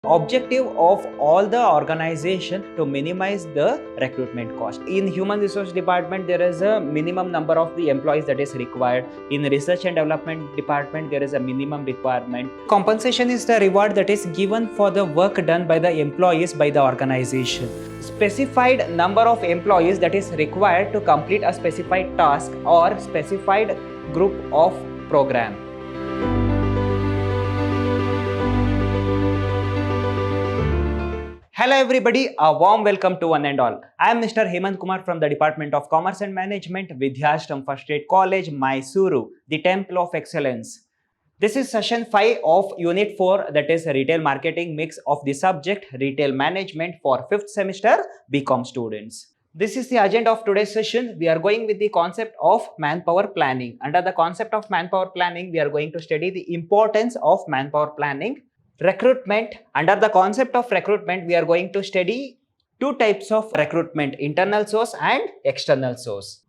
Objective of all the organization to minimize the recruitment cost. In human resource department, there is a minimum number of the employees that is required. In research and development department, there is a minimum requirement. Compensation is the reward that is given for the work done by the employees by the organization. Specified number of employees that is required to complete a specified task or specified group of program. Hello everybody, a warm welcome to one and all. I am Mr. Hemant Kumar from the Department of Commerce and Management, Vidhyaashram First Aid College, MYSURU, the Temple of Excellence. This is session 5 of Unit 4, that is Retail Marketing mix of the subject Retail Management for 5th semester BCom students. This is the agenda of today's session. We are going with the concept of manpower planning. Under the concept of manpower planning, we are going to study the importance of manpower planning. Recruitment. Under the concept of recruitment, we are going to study two types of recruitment, internal source and external source.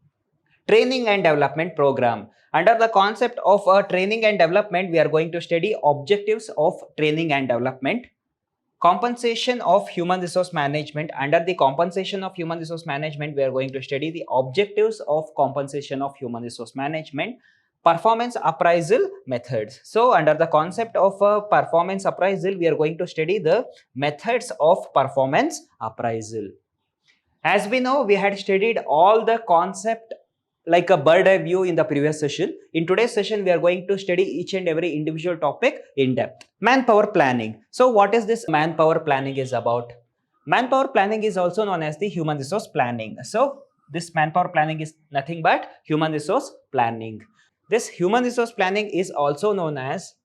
Training and development program. Under the concept of training and development, we are going to study objectives of training and development. Compensation of human resource management. Under the compensation of human resource management, we are going to study the objectives of compensation of human resource management. Performance appraisal methods. So under the concept of performance appraisal, we are going to study the methods of performance appraisal. As we know, we had studied all the concept like a bird eye view in the previous session. In today's session, we are going to study each and every individual topic in depth. Manpower planning. So what is this manpower planning is about? Manpower planning is also known as the human resource planning. So this manpower planning is nothing but human resource planning. This human resource planning is also known as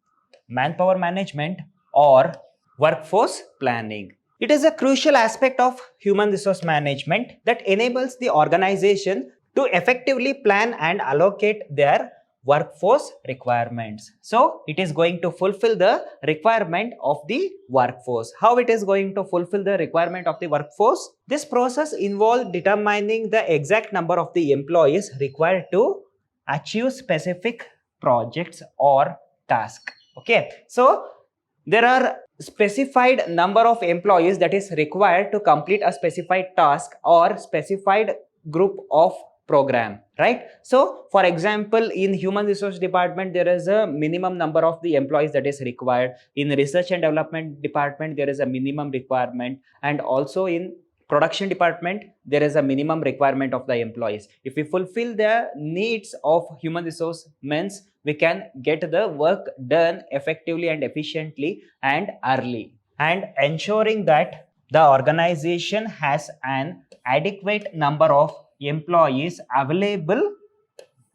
manpower management or workforce planning. It is a crucial aspect of human resource management that enables the organization to effectively plan and allocate their workforce requirements. So it is going to fulfill the requirement of the workforce. How it is going to fulfill the requirement of the workforce? This process involves determining the exact number of the employees required to achieve specific projects or tasks. Okay, so there are specified number of employees that is required to complete a specified task or specified group of program, right? So for example, in human resource department, there is a minimum number of the employees that is required. In research and development department, there is a minimum requirement, and also in production department, there is a minimum requirement of the employees. If we fulfill the needs of human resource means we can get the work done effectively and efficiently and early, and ensuring that the organization has an adequate number of employees available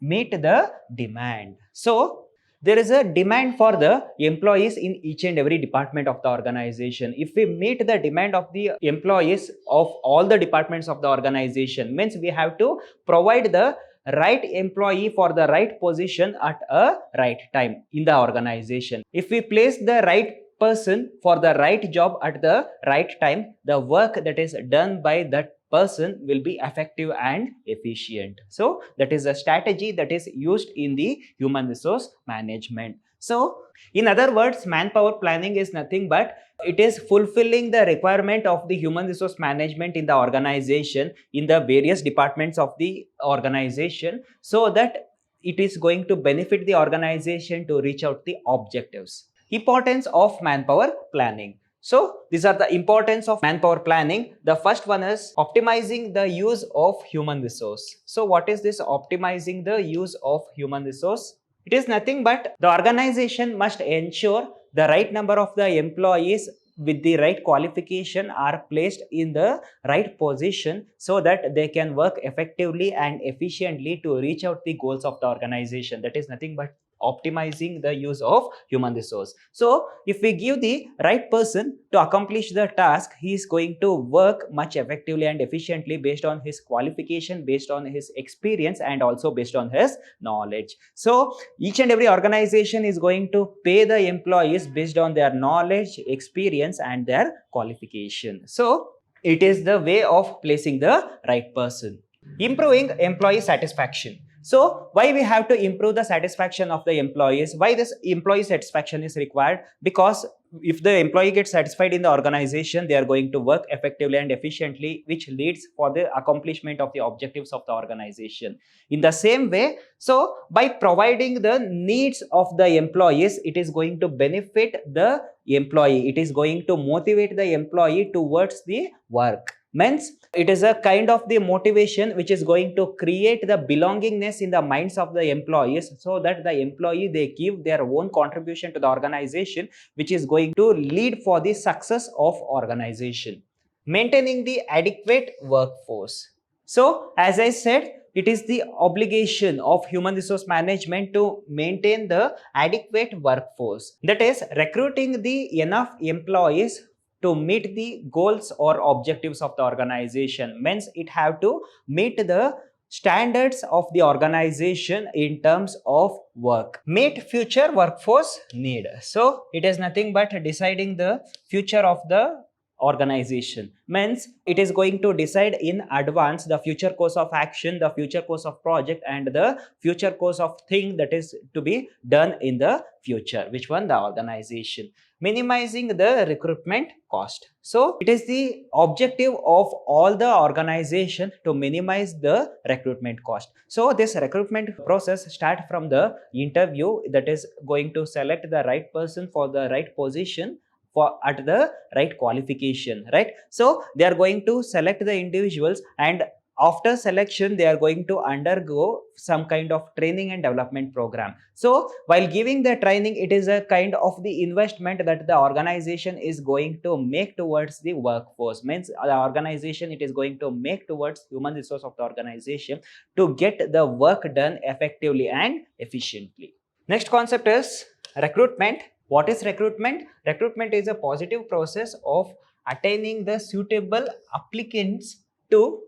meet the demand. So there is a demand for the employees in each and every department of the organization. If we meet the demand of the employees of all the departments of the organization, means we have to provide the right employee for the right position at a right time in the organization. If we place the right person for the right job at the right time, the work that is done by that person will be effective and efficient. So that is a strategy that is used in the human resource management. So in other words, manpower planning is nothing but it is fulfilling the requirement of the human resource management in the organization, in the various departments of the organization, so that it is going to benefit the organization to reach out the objectives. Importance of manpower planning. So these are the importance of manpower planning. The first one is optimizing the use of human resource. So what is this optimizing the use of human resource? It is nothing but the organization must ensure the right number of the employees with the right qualification are placed in the right position so that they can work effectively and efficiently to reach out the goals of the organization. That is nothing but optimizing the use of human resource. So if we give the right person to accomplish the task, he is going to work much effectively and efficiently based on his qualification, based on his experience, and also based on his knowledge. So each and every organization is going to pay the employees based on their knowledge, experience, and their qualification. So it is the way of placing the right person. Improving employee satisfaction. So why we have to improve the satisfaction of the employees? Why this employee satisfaction is required? Because if the employee gets satisfied in the organization, they are going to work effectively and efficiently, which leads for the accomplishment of the objectives of the organization. In the same way, so by providing the needs of the employees, it is going to benefit the employee. It is going to motivate the employee towards the work. Means it is a kind of the motivation which is going to create the belongingness in the minds of the employees, so that the employee, they give their own contribution to the organization, which is going to lead for the success of organization. Maintaining the adequate workforce. So as I said, it is the obligation of human resource management to maintain the adequate workforce, that is recruiting the enough employees to meet the goals or objectives of the organization. Means it have to meet the standards of the organization in terms of work. Meet future workforce need. So it is nothing but deciding the future of the organization. Means it is going to decide in advance the future course of action, the future course of project, and the future course of thing that is to be done in the future, which one? The organization. Minimizing the recruitment cost. So it is the objective of all the organization to minimize the recruitment cost. So this recruitment process start from the interview, that is going to select the right person for the right position for at the right qualification, right? So they are going to select the individuals, and after selection they are going to undergo some kind of training and development program. So while giving the training, it is a kind of the investment that the organization is going to make towards the workforce. Means the organization, it is going to make towards human resource of the organization to get the work done effectively and efficiently. Next concept is recruitment. What is recruitment? Recruitment is a positive process of attaining the suitable applicants to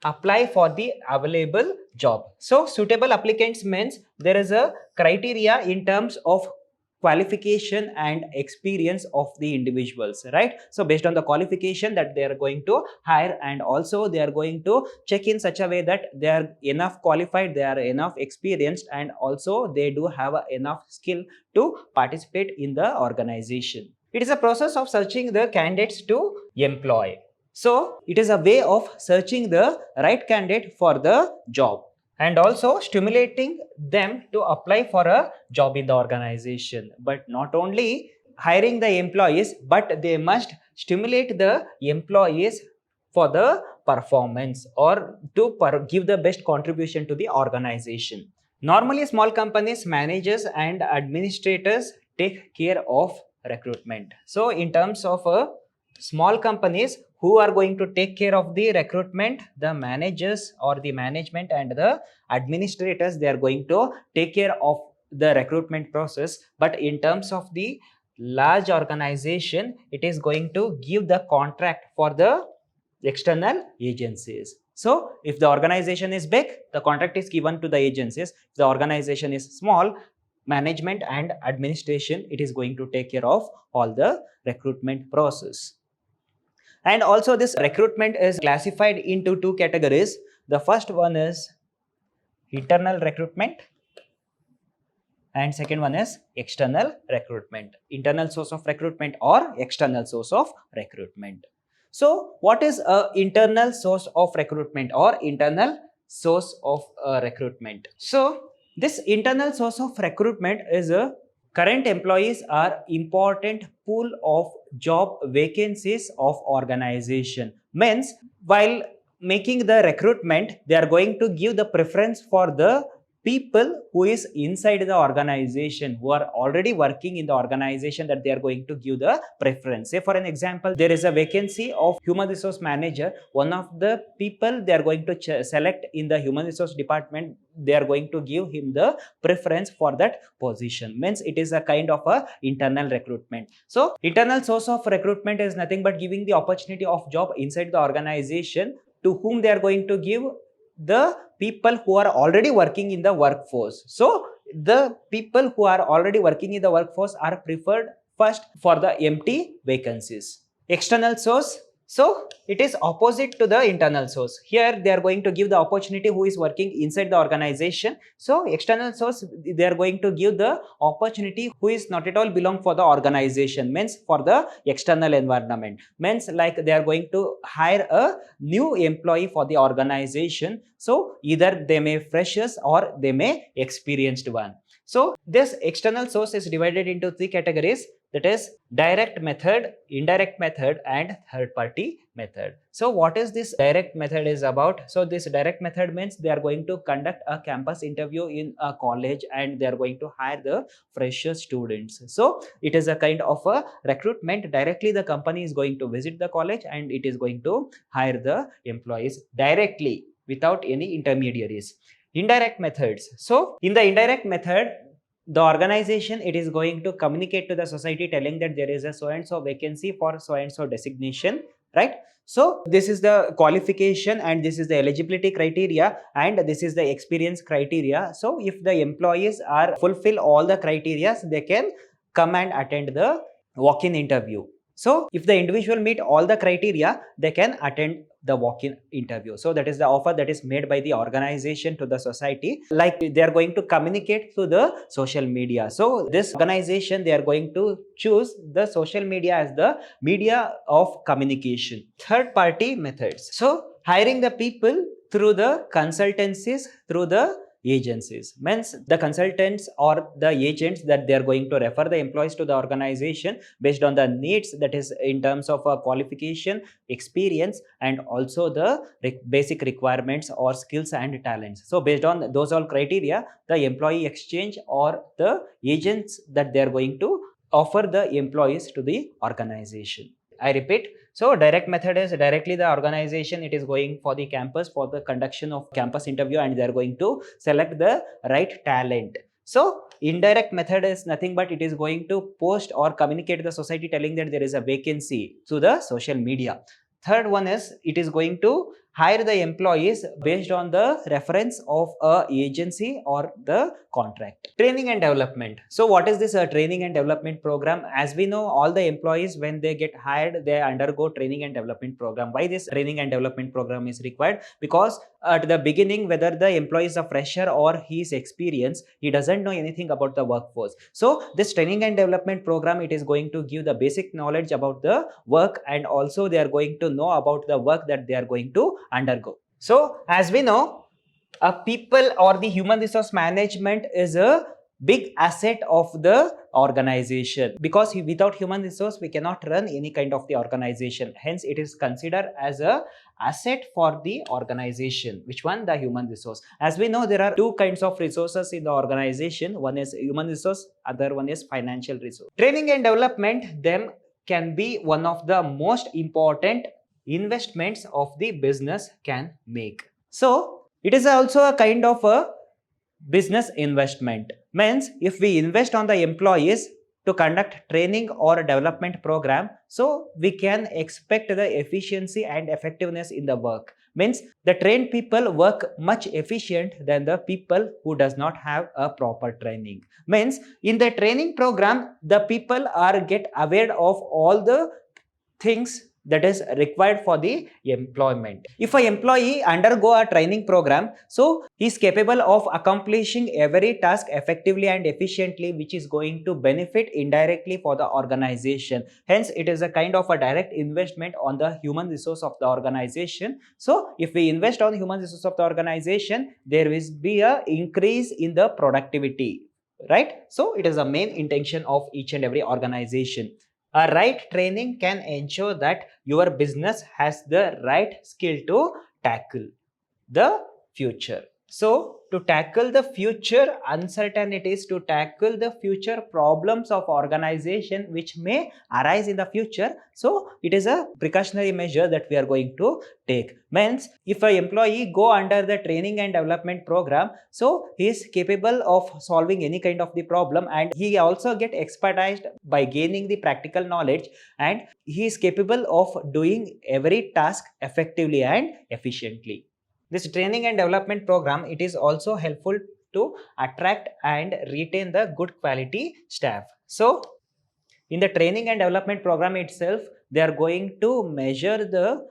apply for the available job. So suitable applicants means there is a criteria in terms of qualification and experience of the individuals, right? So based on the qualification that they are going to hire, and also they are going to check in such a way that they are enough qualified, they are enough experienced, and also they do have enough skill to participate in the organization. It is a process of searching the candidates to employ. So it is a way of searching the right candidate for the job, and also stimulating them to apply for a job in the organization. But not only hiring the employees, but they must stimulate the employees for the performance or to give the best contribution to the organization. Normally, small companies, managers and administrators take care of recruitment. So in terms of small companies, who are going to take care of the recruitment? The managers or the management and the administrators, they are going to take care of the recruitment process. But in terms of the large organization, it is going to give the contract for the external agencies. So if the organization is big, the contract is given to the agencies. If the organization is small, management and administration, it is going to take care of all the recruitment process. And also this recruitment is classified into two categories. The first one is internal recruitment and second one is external recruitment. Internal source of recruitment or external source of recruitment. So what is a internal source of recruitment or internal source of recruitment? So this internal source of recruitment is a current employees are important pool of job vacancies of organization. Means while making the recruitment, they are going to give the preference for the people who is inside the organization, who are already working in the organization, that they are going to give the preference. Say for an example, there is a vacancy of human resource manager. One of the people they are going to select in the human resource department, they are going to give him the preference for that position. Means it is a kind of a internal recruitment. So internal source of recruitment is nothing but giving the opportunity of job inside the organization to whom they are going to give the people who are already working in the workforce. So the people who are already working in the workforce are preferred first for the empty vacancies. External source, So it is opposite to the internal source. Here they are going to give the opportunity who is working inside the organization. So external source, they are going to give the opportunity who is not at all belong for the organization, means for the external environment, means like they are going to hire a new employee for the organization. So either they may freshers or they may experienced one. So this external source is divided into three categories, that is direct method, indirect method and third party method. So what is this direct method is about? So this direct method means they are going to conduct a campus interview in a college and they are going to hire the fresher students. So it is a kind of a recruitment. Directly the company is going to visit the college and it is going to hire the employees directly without any intermediaries. Indirect methods. So in the indirect method, the organization, it is going to communicate to the society telling that there is a so and so vacancy for so and so designation, right? So this is the qualification and this is the eligibility criteria and this is the experience criteria. So if the employees are fulfill all the criteria, they can come and attend the walk-in interview. So if the individual meet all the criteria, they can attend the walk-in interview. So that is the offer that is made by the organization to the society, like they are going to communicate through the social media. So this organization, they are going to choose the social media as the media of communication. Third party methods. So hiring the people through the consultancies, through the agencies, means the consultants or the agents that they are going to refer the employees to the organization based on the needs, that is in terms of qualification, experience and also the basic requirements or skills and talents. So based on those all criteria, the employee exchange or the agents that they are going to offer the employees to the organization. I repeat, so direct method is directly the organization, it is going for the campus for the conduction of campus interview and they are going to select the right talent. So indirect method is nothing but it is going to post or communicate to the society telling that there is a vacancy through the social media. Third one is it is going to hire the employees based on the reference of a agency or the contract. Training and development. So what is this training and development program? As we know, all the employees when they get hired, they undergo training and development program. Why this training and development program is required? Because at the beginning, whether the employee is a fresher or he is experienced, he doesn't know anything about the workforce. So this training and development program, it is going to give the basic knowledge about the work and also they are going to know about the work that they are going to undergo. So as we know, people or the human resource management is a big asset of the organization, because without human resource we cannot run any kind of the organization. Hence it is considered as a asset for the organization. Which one? The human resource. As we know, there are two kinds of resources in the organization. One is human resource, other one is financial resource. Training and development, them can be one of the most important investments of the business can make. So it is also a kind of a business investment. Means if we invest on the employees to conduct training or development program, so we can expect the efficiency and effectiveness in the work. Means the trained people work much efficient than the people who does not have a proper training. Means in the training program, the people are get aware of all the things that is required for the employment. If an employee undergo a training program, so he is capable of accomplishing every task effectively and efficiently, which is going to benefit indirectly for the organization. Hence it is a kind of a direct investment on the human resource of the organization. So if we invest on human resource of the organization, there will be a increase in the productivity, right? So it is a main intention of each and every organization. A right training can ensure that your business has the right skill to tackle the future. So to tackle the future uncertainties, to tackle the future problems of organization which may arise in the future, so it is a precautionary measure that we are going to take. Means if an employee go under the training and development program, so he is capable of solving any kind of the problem and he also get expertized by gaining the practical knowledge and he is capable of doing every task effectively and efficiently. This training and development program, it is also helpful to attract and retain the good quality staff. So in the training and development program itself, they are going to measure the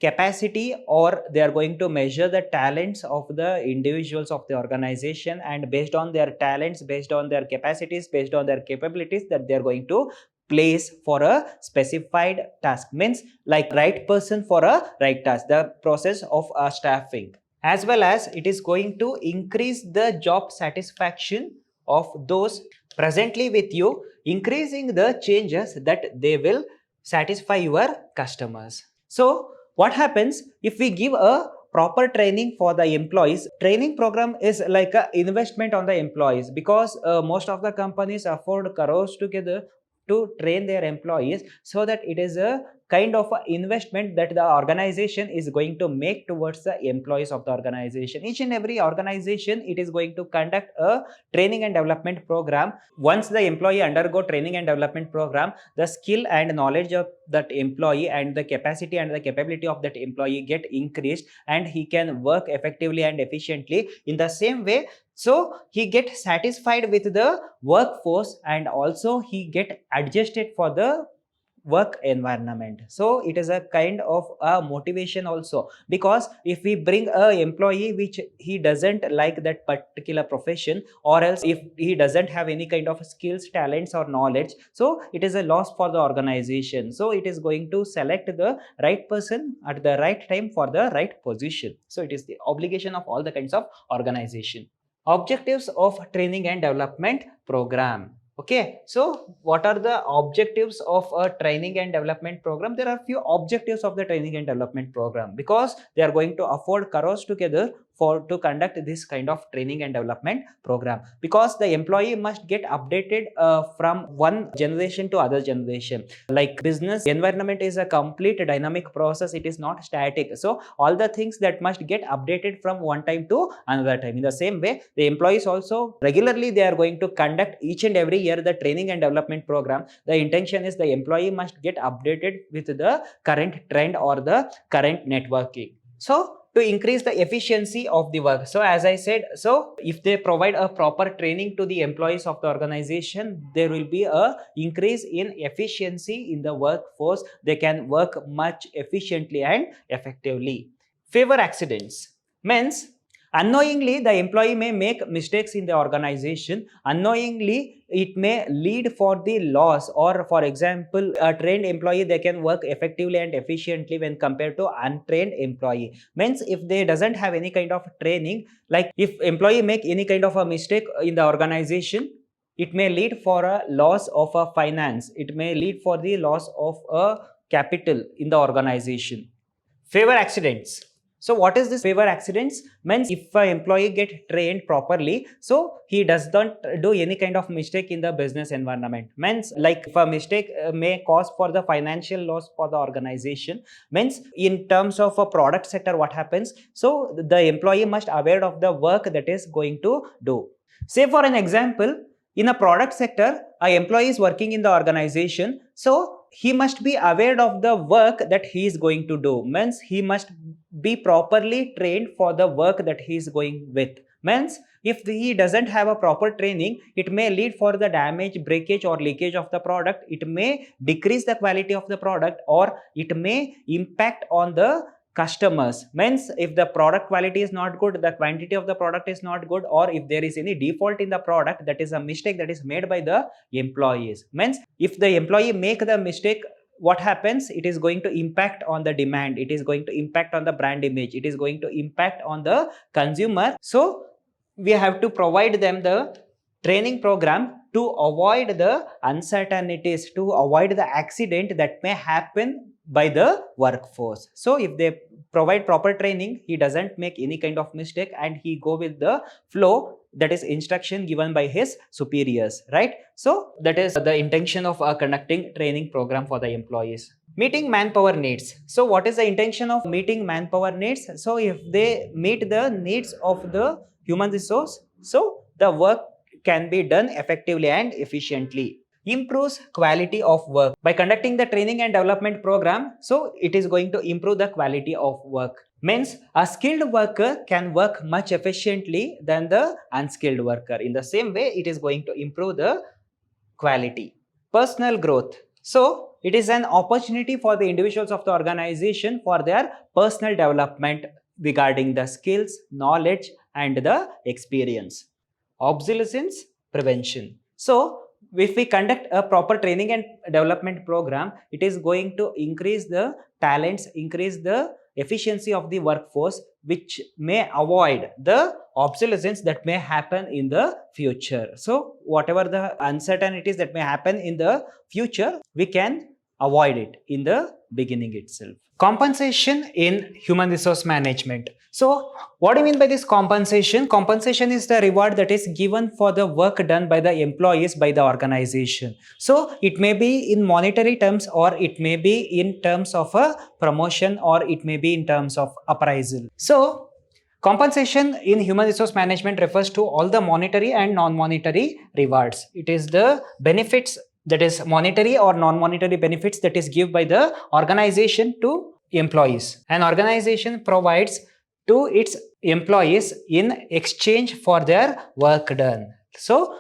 capacity, or they are going to measure the talents of the individuals of the organization, and based on their talents, based on their capacities, based on their capabilities, that they are going to place for a specified task. Means like right person for a right task, the process of staffing. As well as it is going to increase the job satisfaction of those presently with you, increasing the changes that they will satisfy your customers. So what happens if we give a proper training for the employees? Training program is like a investment on the employees, because most of the companies afford crores together to train their employees, so that it is a kind of a investment that the organization is going to make towards the employees of the organization. Each and every organization, it is going to conduct a training and development program. Once the employee undergo training and development program, the skill and knowledge of that employee and the capacity and the capability of that employee get increased, and he can work effectively and efficiently in the same way. So he get satisfied with the workforce, and also he get adjusted for the work environment. So it is a kind of a motivation also, because if we bring a employee which he doesn't like that particular profession, or else if he doesn't have any kind of skills, talents or knowledge, so it is a loss for the organization. So it is going to select the right person at the right time for the right position. So it is the obligation of all the kinds of organization. Objectives of training and development program. Okay, so what are the objectives of a training and development program? There are few objectives of the training and development program, because they are going to afford crores together to conduct this kind of training and development program, because the employee must get updated from one generation to other generation. Like business environment is a complete dynamic process, it is not static. So all the things that must get updated from one time to another time. In the same way, the employees also regularly they are going to conduct each and every year the training and development program. The intention is the employee must get updated with the current trend or the current networking. So to increase the efficiency of the work. So as I said, so if they provide a proper training to the employees of the organization, there will be a increase in efficiency in the workforce. They can work much efficiently and effectively. Favor accidents. Means unknowingly the employee may make mistakes in the organization. Unknowingly it may lead for the loss, or for example a trained employee, they can work effectively and efficiently when compared to untrained employee. Means if they doesn't have any kind of training, like if employee make any kind of a mistake in the organization, it may lead for a loss of a finance, it may lead for the loss of a capital in the organization. Favor accidents. So what is this favor accidents? Means if an employee get trained properly, so he does not do any kind of mistake in the business environment. Means like if a mistake may cause for the financial loss for the organization. Means in terms of a product sector, what happens? So the employee must aware of the work that is going to do. Say for an example, in a product sector, an employee is working in the organization. So he must be aware of the work that he is going to do. Means he must be properly trained for the work that he is going with. Means if he doesn't have a proper training, it may lead for the damage, breakage or leakage of the product. It may decrease the quality of the product, or it may impact on the customers. Means if the product quality is not good, the quantity of the product is not good, or if there is any default in the product, that is a mistake that is made by the employees. Means if the employee make the mistake, what happens? It is going to impact on the demand, it is going to impact on the brand image, it is going to impact on the consumer. So we have to provide them the training program to avoid the uncertainties, to avoid the accident that may happen by the workforce. So if they provide proper training, he doesn't make any kind of mistake and he go with the flow, that is instruction given by his superiors, right? So that is the intention of conducting training program for the employees. Meeting manpower needs. So what is the intention of meeting manpower needs? So if they meet the needs of the human resource, so the work can be done effectively and efficiently. Improves quality of work. By conducting the training and development program, so it is going to improve the quality of work. Means a skilled worker can work much efficiently than the unskilled worker. In the same way, it is going to improve the quality. Personal growth. So it is an opportunity for the individuals of the organization for their personal development regarding the skills, knowledge, and the experience. Obsolescence prevention. So, if we conduct a proper training and development program, it is going to increase the talents, increase the efficiency of the workforce, which may avoid the obsolescence that may happen in the future. So, whatever the uncertainties that may happen in the future, we can avoid it in the beginning itself. Compensation in human resource management. So, what do you mean by this compensation? Compensation is the reward that is given for the work done by the employees by the organization. So, it may be in monetary terms, or it may be in terms of a promotion, or it may be in terms of appraisal. So, compensation in human resource management refers to all the monetary and non-monetary rewards. It is the benefits, that is monetary or non-monetary benefits, that is given by the organization to employees. An organization provides to its employees in exchange for their work done. So,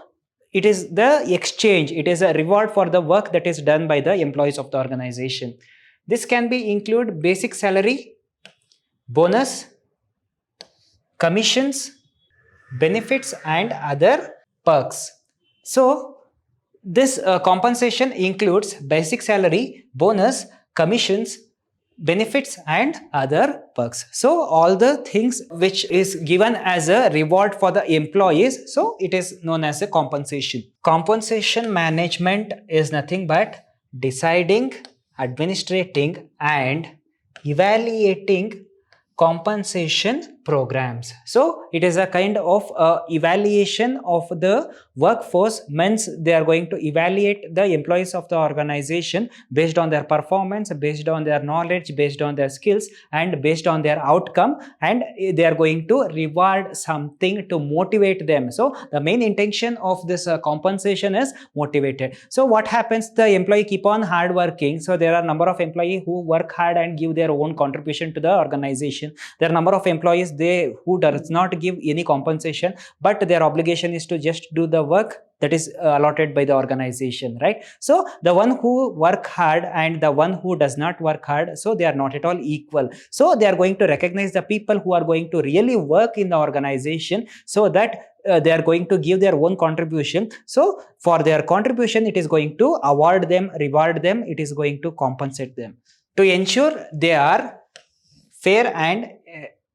it is the exchange, it is a reward for the work that is done by the employees of the organization. This can be include basic salary, bonus, commissions, benefits, and other perks. So, this compensation includes basic salary, bonus, commissions, benefits, and other perks. So, all the things which is given as a reward for the employees, so it is known as a compensation. Compensation management is nothing but deciding, administrating, and evaluating compensation programs. So, it is a kind of evaluation of the workforce, means they are going to evaluate the employees of the organization based on their performance, based on their knowledge, based on their skills, and based on their outcome, and they are going to reward something to motivate them. So, the main intention of this compensation is motivated. So, what happens? The employee keep on hard working. So, there are number of employees who work hard and give their own contribution to the organization. There are number of employees who does not give any compensation, but their obligation is to just do the work that is allotted by the organization, right? So, the one who work hard and the one who does not work hard, so they are not at all equal. So, they are going to recognize the people who are going to really work in the organization, so that they are going to give their own contribution. So, for their contribution, it is going to award them, reward them, it is going to compensate them to ensure they are fair and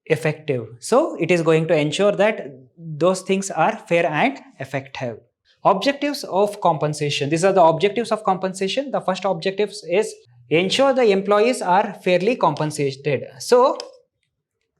effective. So, it is going to ensure that those things are fair and effective. Objectives of compensation. These are the objectives of compensation. The first objective is ensure the employees are fairly compensated. So,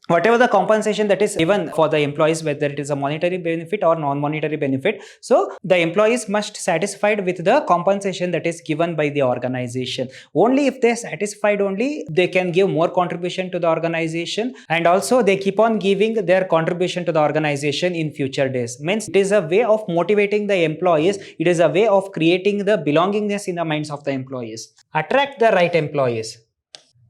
whatever the compensation that is given for the employees, whether it is a monetary benefit or non-monetary benefit, so the employees must satisfied with the compensation that is given by the organization. Only if they are satisfied, only they can give more contribution to the organization, and also they keep on giving their contribution to the organization in future days. Means it is a way of motivating the employees, it is a way of creating the belongingness in the minds of the employees. Attract the right employees.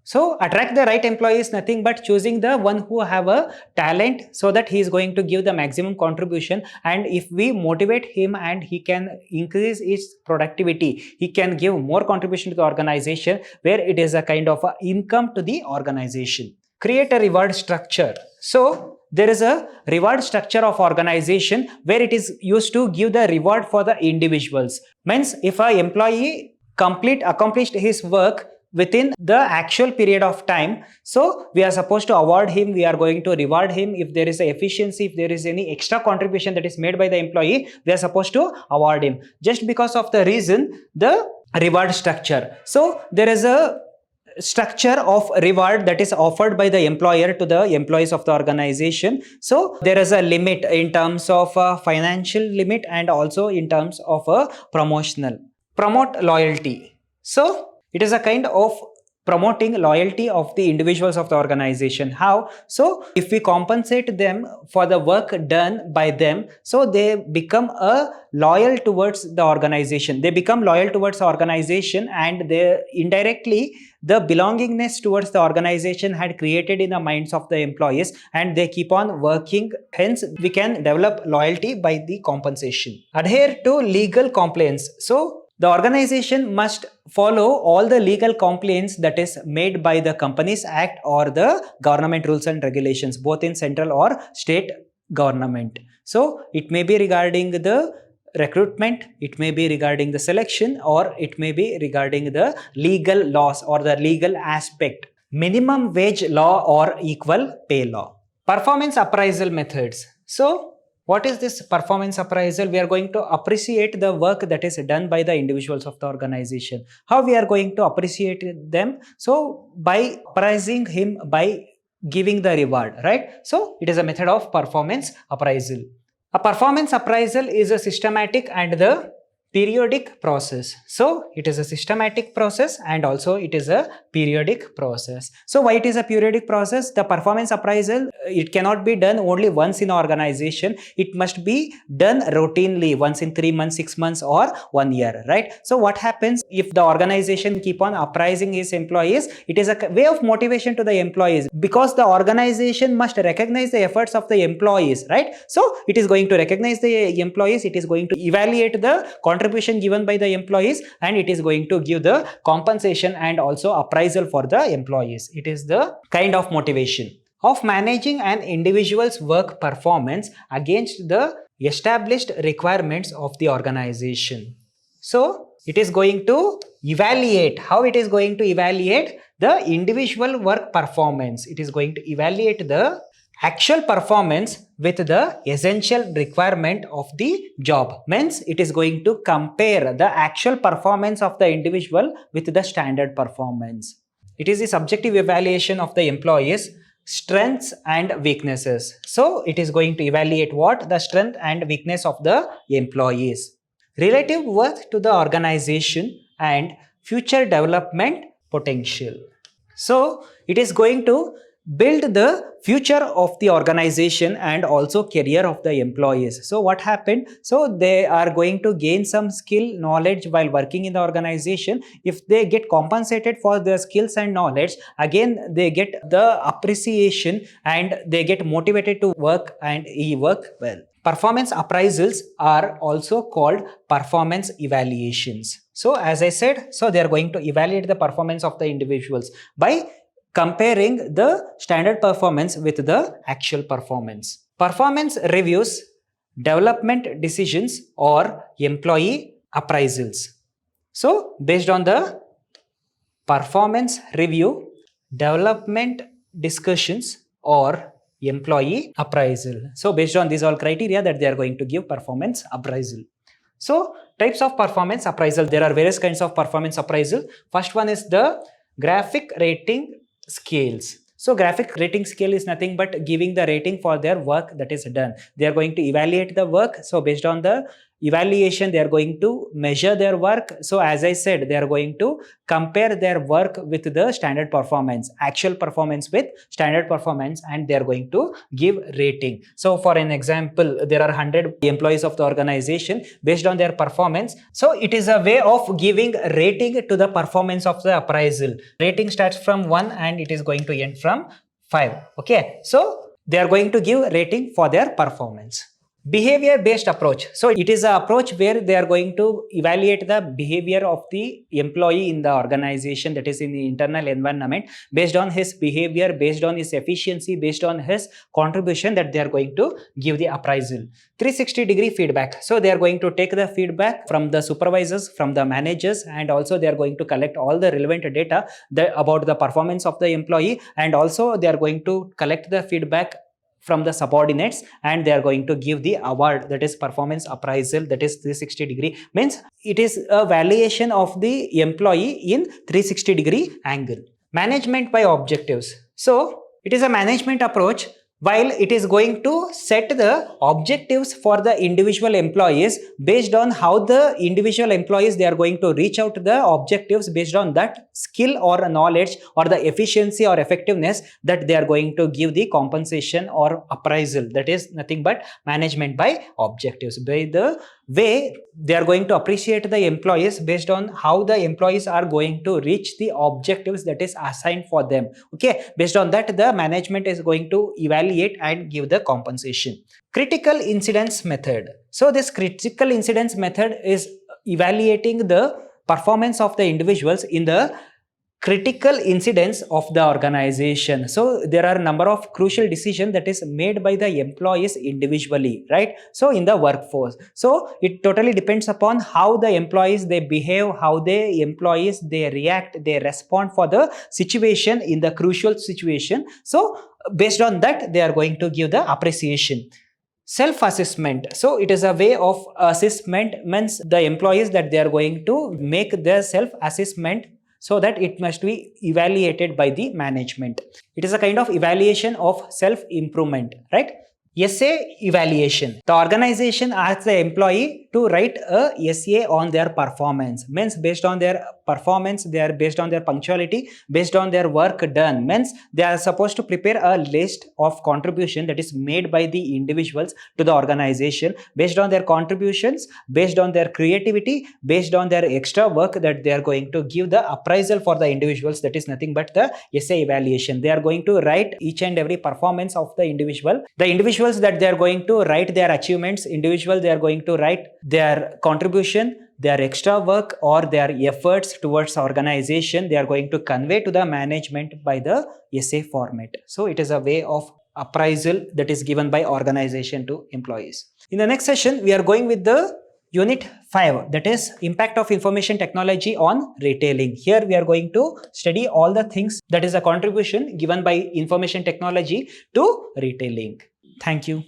So, attract the right employee is nothing but choosing the one who have a talent, so that he is going to give the maximum contribution, and if we motivate him and he can increase his productivity, he can give more contribution to the organization, where it is a kind of a income to the organization. Create a reward structure. So, there is a reward structure of organization where it is used to give the reward for the individuals. Means if an employee accomplished his work within the actual period of time, so we are supposed to award him, we are going to reward him. If there is a efficiency, if there is any extra contribution that is made by the employee, we are supposed to award him. Just because of the reason, the reward structure. So, there is a structure of reward that is offered by the employer to the employees of the organization. So, there is a limit in terms of a financial limit, and also in terms of a promotional. Promote loyalty. So, it is a kind of promoting loyalty of the individuals of the organization. How? So, if we compensate them for the work done by them, so they become loyal towards the organization. They become loyal towards the organization, and they indirectly the belongingness towards the organization had created in the minds of the employees, and they keep on working. Hence, we can develop loyalty by the compensation. Adhere to legal compliance. So, The organization must follow all the legal compliance that is made by the Companies Act or the government rules and regulations, both in central or state government. So it may be regarding the recruitment, it may be regarding the selection, or it may be regarding the legal laws or the legal aspect. Minimum wage law or equal pay law. Performance appraisal methods. So what is this performance appraisal? We are going to appreciate the work that is done by the individuals of the organization. How we are going to appreciate them? So by appraising him, by giving the reward, right? So it is a method of performance appraisal. A performance appraisal is a systematic and the periodic process. So it is a systematic process and also it is a periodic process. So why it is a periodic process? The performance appraisal, it cannot be done only once in organization. It must be done routinely, once in 3 months, 6 months or 1 year, right? So what happens if the organization keep on appraising his employees? It is a way of motivation to the employees, because the organization must recognize the efforts of the employees, right? So it is going to recognize the employees, it is going to evaluate the contribution given by the employees, and it is going to give the compensation and also appraisal for the employees. It is the kind of motivation of managing an individual's work performance against the established requirements of the organization. So it is going to evaluate. How it is going to evaluate the individual work performance? It is going to evaluate the actual performance with the essential requirement of the job. Means it is going to compare the actual performance of the individual with the standard performance. It is the subjective evaluation of the employees' strengths and weaknesses. So it is going to evaluate what? The strength and weakness of the employees. Relative worth to the organization and future development potential. So it is going to build the future of the organization and also career of the employees. So what happened? So they are going to gain some skill, knowledge while working in the organization. If they get compensated for their skills and knowledge, again they get the appreciation and they get motivated to work and work well. Performance appraisals are also called performance evaluations. So as I said, so they are going to evaluate the performance of the individuals by comparing the standard performance with the actual performance. Performance reviews, development decisions or employee appraisals. So based on the performance review, development discussions or employee appraisal. So based on these all criteria that they are going to give performance appraisal. So types of performance appraisal, there are various kinds of performance appraisal. First one is the graphic rating scales. So graphic rating scale is nothing but giving the rating for their work that is done. They are going to evaluate the work. So based on the evaluation, they are going to measure their work. So as I said, they are going to compare their work with the standard performance, actual performance with standard performance, and they are going to give rating. So for an example, there are 100 employees of the organization. Based on their performance, so it is a way of giving rating to the performance of the appraisal. Rating starts from 1 and it is going to end from 5. Okay, so they are going to give rating for their performance. Behavior based approach. So it is an approach where they are going to evaluate the behavior of the employee in the organization, that is in the internal environment, based on his behavior, based on his efficiency, based on his contribution, that they are going to give the appraisal. 360-degree feedback. So they are going to take the feedback from the supervisors, from the managers, and also they are going to collect all the relevant data about the performance of the employee, and also they are going to collect the feedback from the subordinates, and they are going to give the award, that is performance appraisal, that is 360-degree. Means it is a valuation of the employee in 360-degree angle. Management by objectives. So it is a management approach while it is going to set the objectives for the individual employees based on how the individual employees, they are going to reach out to the objectives based on that skill or knowledge or the efficiency or effectiveness, that they are going to give the compensation or appraisal. That is nothing but management by objectives. By the way, they are going to appreciate the employees based on how the employees are going to reach the objectives that is assigned for them. Okay, based on that, the management is going to evaluate and give the compensation. Critical incidence method. So this critical incidence method is evaluating the performance of the individuals in the critical incidents of the organization. So there are a number of crucial decisions that is made by the employees individually, right? So in the workforce, so it totally depends upon how the employees they behave, how the employees they react, they respond for the situation in the crucial situation. So based on that, they are going to give the appreciation. Self-assessment. So it is a way of assessment, means the employees that they are going to make their self-assessment so that it must be evaluated by the management. It is a kind of evaluation of self-improvement, right? Essay evaluation. The organization asks the employee to write a essay on their performance. Means based on their performance, they are based on their punctuality, based on their work done. Means they are supposed to prepare a list of contribution that is made by the individuals to the organization based on their contributions, based on their creativity, based on their extra work that they are going to give the appraisal for the individuals. That is nothing but the essay evaluation. They are going to write each and every performance of the individual. The individuals that they are going to write their achievements, individual they are going to write their contribution, their extra work or their efforts towards organization. They are going to convey to the management by the essay format. So it is a way of appraisal that is given by organization to employees. In the next session, we are going with the Unit 5, that is impact of information technology on retailing. Here we are going to study all the things that is a contribution given by information technology to retailing. Thank you.